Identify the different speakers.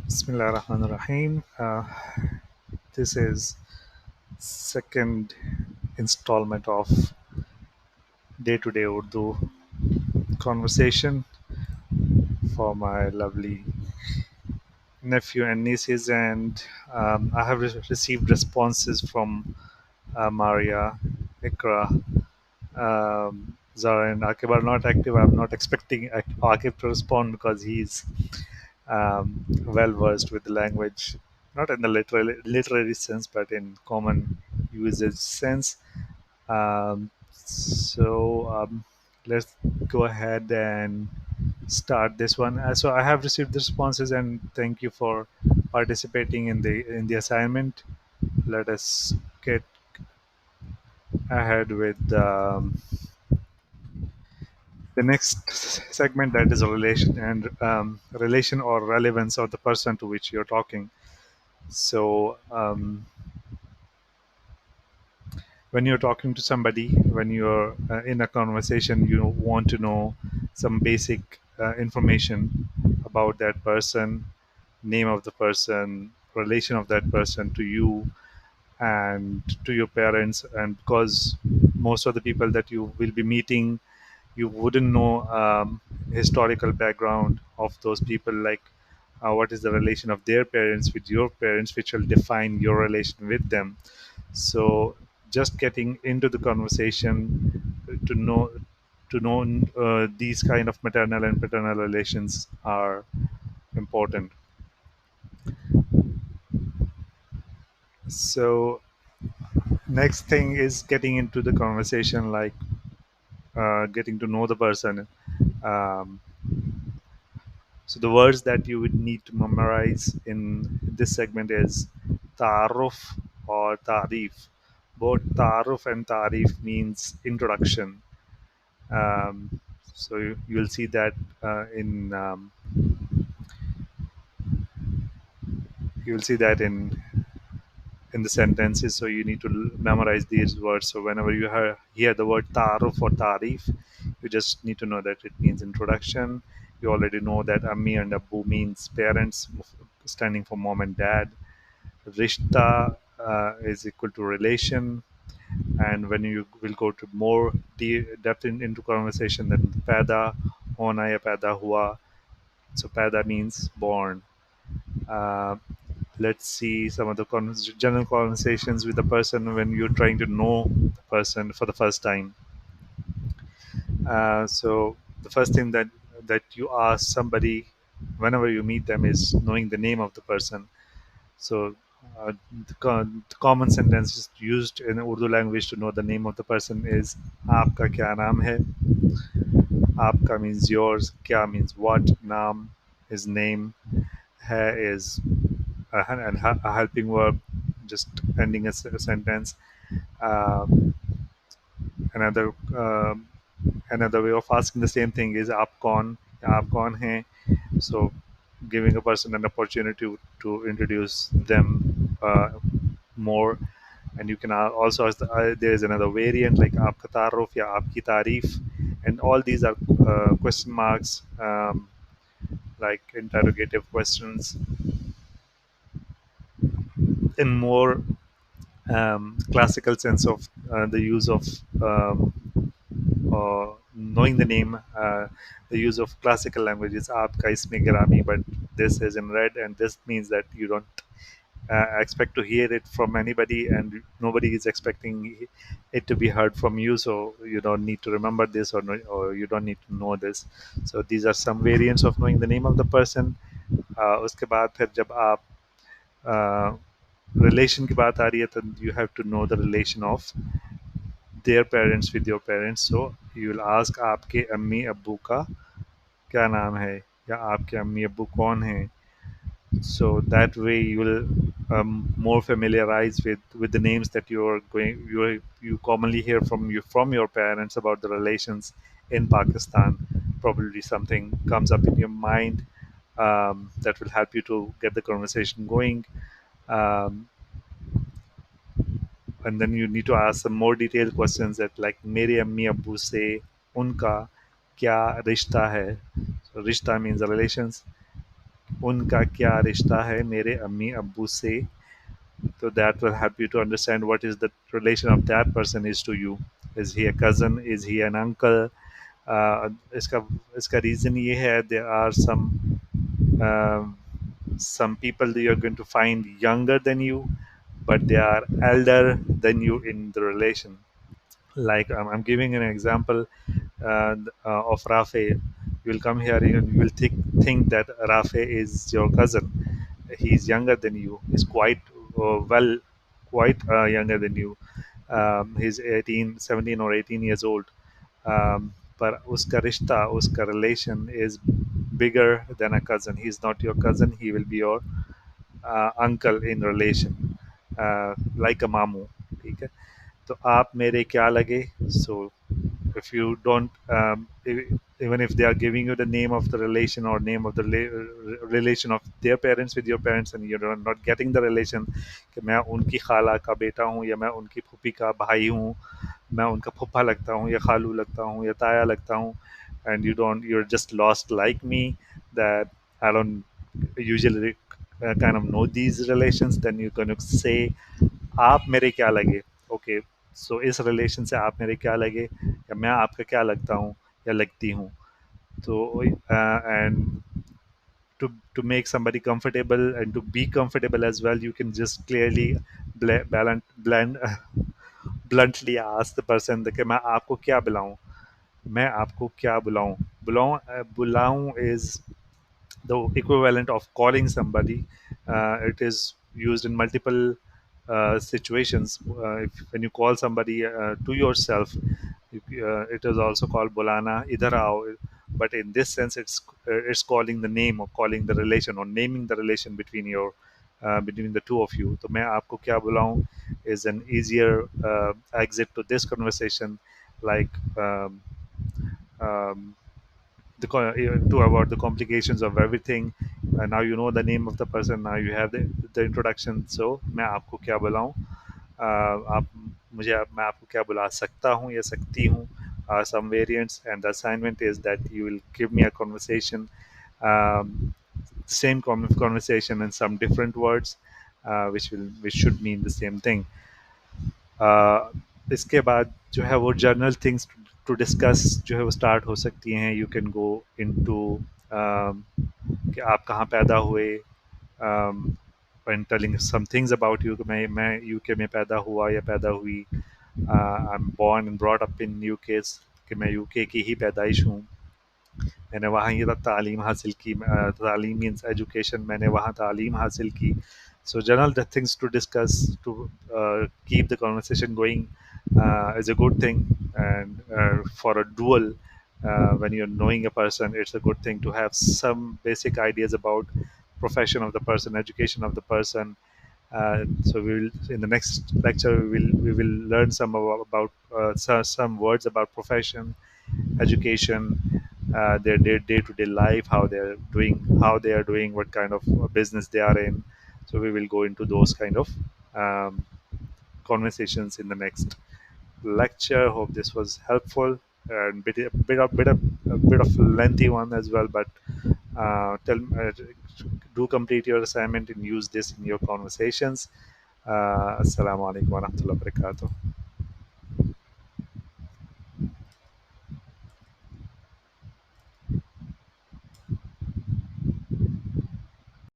Speaker 1: Bismillah Rahman Rahim. This is second installment of Day to Day Urdu conversation for my lovely nephew and nieces, and I have received responses from Maria, Ikra, Zara, and Akib are not active. I'm not expecting Akib to respond because he's well versed with the language, not in the literary sense, but in common usage sense. So let's go ahead and start this one. So I have received the responses, and thank you for participating in the assignment. Let us get ahead with the next segment, that is a relation and relation or relevance of the person to which you're talking. So when you're talking to somebody, when you're in a conversation, you want to know some basic information about that person, name of the person, relation of that person to you and to your parents. And because most of the people that you will be meeting, you wouldn't know historical background of those people, like what is the relation of their parents with your parents, which will define your relation with them. So just getting into the conversation to know these kind of maternal and paternal relations are important. So next thing is getting into the conversation, like getting to know the person. um, so the words that you would need to memorize in this segment is ta'aruf or ta'rif. Both ta'aruf and ta'rif means introduction. So you'll see that in you'll see that in the sentences. So you need to memorize these words. So whenever you hear the word ta'aruf or ta'rif, you just need to know that it means introduction. You already know that Ammi and Abbu means parents, standing for mom and dad. Rishta is equal to relation. And when you will go to more depth into conversation, then pada hona ya pada hua. So pada means born. Uh, let's see some of the general conversations with the person when you're trying to know the person for the first time. So the first thing that you ask somebody whenever you meet them is knowing the name of the person. So the common sentence used in Urdu language to know the name of the person is "Aapka kya naam hai?" "Aapka" means yours, "Kya" means what, "Naam" is name, "Hai" is a helping verb, just ending a sentence. Um, another another way of asking the same thing is "Aap kaun?" या "Aap kaun hai?" So giving a person an opportunity to introduce them more. And you can also ask there is another variant like "Aapka taaruf" या "Aapki taarif," and all these are question marks, like interrogative questions. In more classical sense of the use of knowing the name, the use of classical language is "Aapka isme girami," but this is in red, and this means that you don't expect to hear it from anybody, and nobody is expecting it to be heard from you. So you don't need to remember this, or you don't need to know this. So these are some variants of knowing the name of the person. उसके बाद फिर जब आप relation की बात आ रही है, तो you have to know the relation of their parents with your parents. So you will ask आपके अम्मी अब्बू का क्या नाम है, या आपके अम्मी अब्बू कौन हैं. So that way you will more familiarize with the names that you commonly hear from your parents about the relations in Pakistan. Probably something comes up in your mind that will help you to get the conversation going. um, and then you need to ask some more detailed questions, that like मेरे अम्मी अब्बू से उनका क्या रिश्ता है. So rishta means the relations. उनका क्या रिश्ता है मेरे अम्मी अब्बू से. So that will help you to understand what is the relation of that person is to you. Is he a cousin? Is he an uncle? इसका इसका reason ये है, there are some people that you are going to find younger than you, but they are elder than you in the relation. Like I'm giving an example of Rafe. You will come here and you will think that Rafe is your cousin. He's younger than you. He's quite younger than you. He's 18, 17 or 18 years old. पर उसका रिश्ता, उसका relation is bigger than a cousin. He's not your cousin. He will be your uncle in relation, like a mamu. ठीक है. तो आप मेरे क्या लगे. So if you don't even if they are giving you the name of the relation or name of the relation of their parents with your parents, and you're not getting the relation कि मैं उनकी खाला का बेटा हूँ या मैं उनकी फूफी का भाई हूँ, मैं उनका फूफा लगता हूँ या खालू लगता हूँ या ताया लगता हूँ, and you're just lost like me, that I don't usually kind of know these relations, then you're going to say आप मेरे क्या लगे. ओके, सो इस रिलेशन से आप मेरे क्या लगे या मैं आपका क्या लगता हूँ या लगती हूँ. तो and to make somebody comfortable and to be comfortable as well, you can just clearly blend bluntly ask the person कि मैं आपको क्या बुलाऊं, मैं आपको क्या बुलाऊं. बुलाऊं is the equivalent of calling somebody. It is used in multiple situations. When you call somebody to yourself, it is also called bolana, idhar aao. But in this sense, it's calling the name or calling the relation or naming the relation between the two of you. तो मैं आपको क्या बुलाऊं is an easier exit to this conversation, like um, to avoid the complications of everything. Now you know the name of the person. Now you have the introduction. So मैं आपको क्या बुलाऊं. आप मैं आपको क्या बुला सकता हूँ या सकती हूँ. Some variants, and the assignment is that you will give me a conversation, um, same conversation in some different words, which should mean the same thing. uh, इसके बाद जो है वो जर्नल थिंग्स टू डिस्कस जो है वो start हो सकती हैं. यू कैन गो इनटू कि आप कहाँ पैदा हुए, and telling some things about you. मैं यूके में पैदा हुआ या पैदा हुई. I am born and brought up in UK, कि मैं यूके की ही पैदाइश हूँ. मैंने वहाँ ही तालीम हासिल की. तालीम मीन्स एजुकेशन. मैंने वहाँ तालीम हासिल की. So general the things to discuss to keep the conversation going is a good thing. And for a duel, when you're knowing a person, it's a good thing to have some basic ideas about profession of the person, education of the person. So we will, in the next lecture, we will learn some words about profession, education, their day-to-day life, how they are doing, what kind of business they are in. So we will go into those kind of um, conversations in the next lecture. Hope this was helpful and a bit of lengthy one as well. But do complete your assignment and use this in your conversations. Assalamu alaikum wa rahmatullahi wa barakatuh.